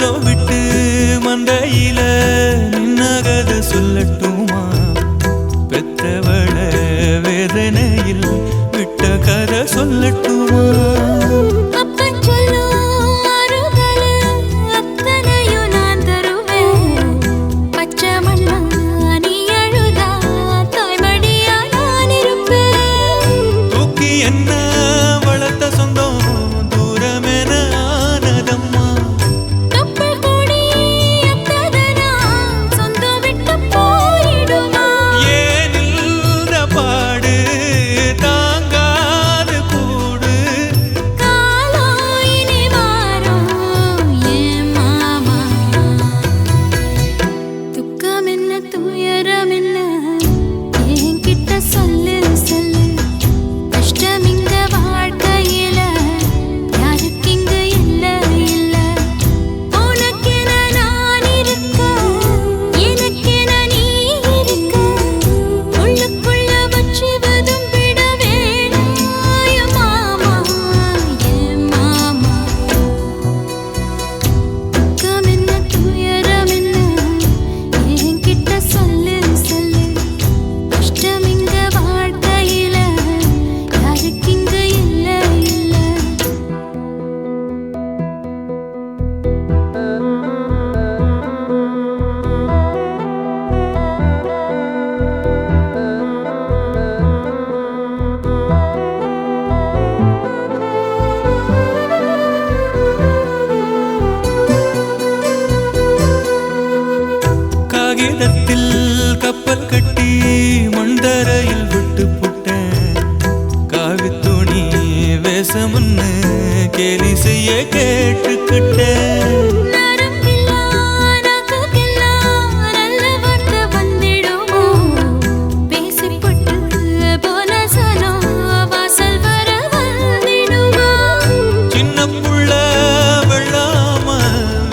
Speaker 6: சொந்தம் விட்டு மந்தையில நின்னகத சொல்லட்டுமா பெத்தவள வேதனையில் விட்ட கதை சொல்லட்டுமா
Speaker 2: அப்பன் சொல்லும் ஆறுதல் அத்தனையும் நான் தருவேன் பச்சை மண்ணா நீ அழுதா தாய்மடியா நான் இருப்பேன்
Speaker 6: தூக்கி என்ன வளர்த்த சொந்தம் தூரமென ஆனதம்மா
Speaker 2: கப்பல் கூடி அத்ததனா சொந்தம் விட்டு போயிடுமா
Speaker 6: ஏனில்ற பாடு தாங்காது கூடு
Speaker 2: காலம் இனி மாறும் ஏன் மாமா துக்கம் என்ன துயரம் என்ன என்கிட்ட சொல்லு சொல்லு கஷ்டம் இந்த வாழ்க்கையில யாருக்கு இங்க இல்ல இல்ல உனக்கென நான் இருக்க எனக்கென நீ இருக்க உள்ளுக்குள்ள வச்சுவதும் விட வேணாய மாமா ஏன் மாமா துக்கம் என்ன துயரம் என்ன என்கிட்ட சொல்லு சொல்லு கஷ்டம் இந்த வாழ்க்கையில யாருக்கு இங்க இல்ல இல்ல
Speaker 6: காகிதத்தில் கப்பல் கட்டி மண்டரையில் விட்டு புட்டேன் காவி துணி வேஷமுன்னு கேலி செய்ய கேட்டுக்கிட்டேன்
Speaker 2: நரம்பில்லா நாக்குக்கெல்லாம் நல்ல வார்த்தை வந்திடுமோ பேசிப்பட்டு போன சனம் வாசல் வர வந்திடுமோ
Speaker 6: சின்ன புள்ள வெள்ளாம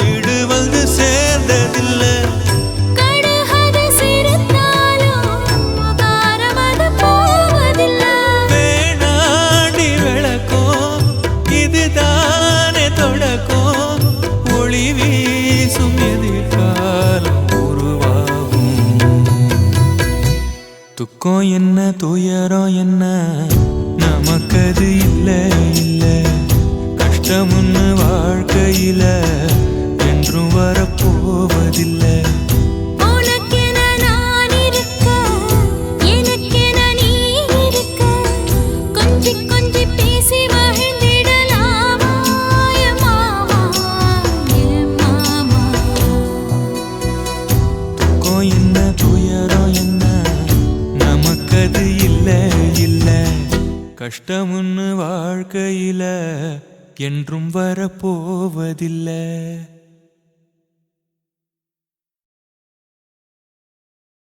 Speaker 6: வீடு வந்து சேர்ந்ததில்லை
Speaker 2: கடுகது சிரித்தாலும் காரமது போவதில்லை
Speaker 6: வேணாடி விளக்கும் இதுதானே தொடக்கும் ஒளி வீசும் எதிர்காலம் உருவாகும் துக்கம் என்ன துயரம் என்ன நமக்கது இல்ல இல்ல கஷ்டமுன்னு வாழ்க்கையில என்றும் வரப்போவதில்லை
Speaker 2: உனக்கென நான் இருக்க எனக்கென நீ இருக்க கொஞ்சி கொஞ்சி பேசி மகிழ்ந்திடலாமா என் மாமா என் மாமா
Speaker 6: துக்கம் என்ன துயரம் என்ன நமக்கது இல்ல இல்ல கஷ்டமுன்னு வாழ்க்கையில என்றும் வரப்போவதில்லை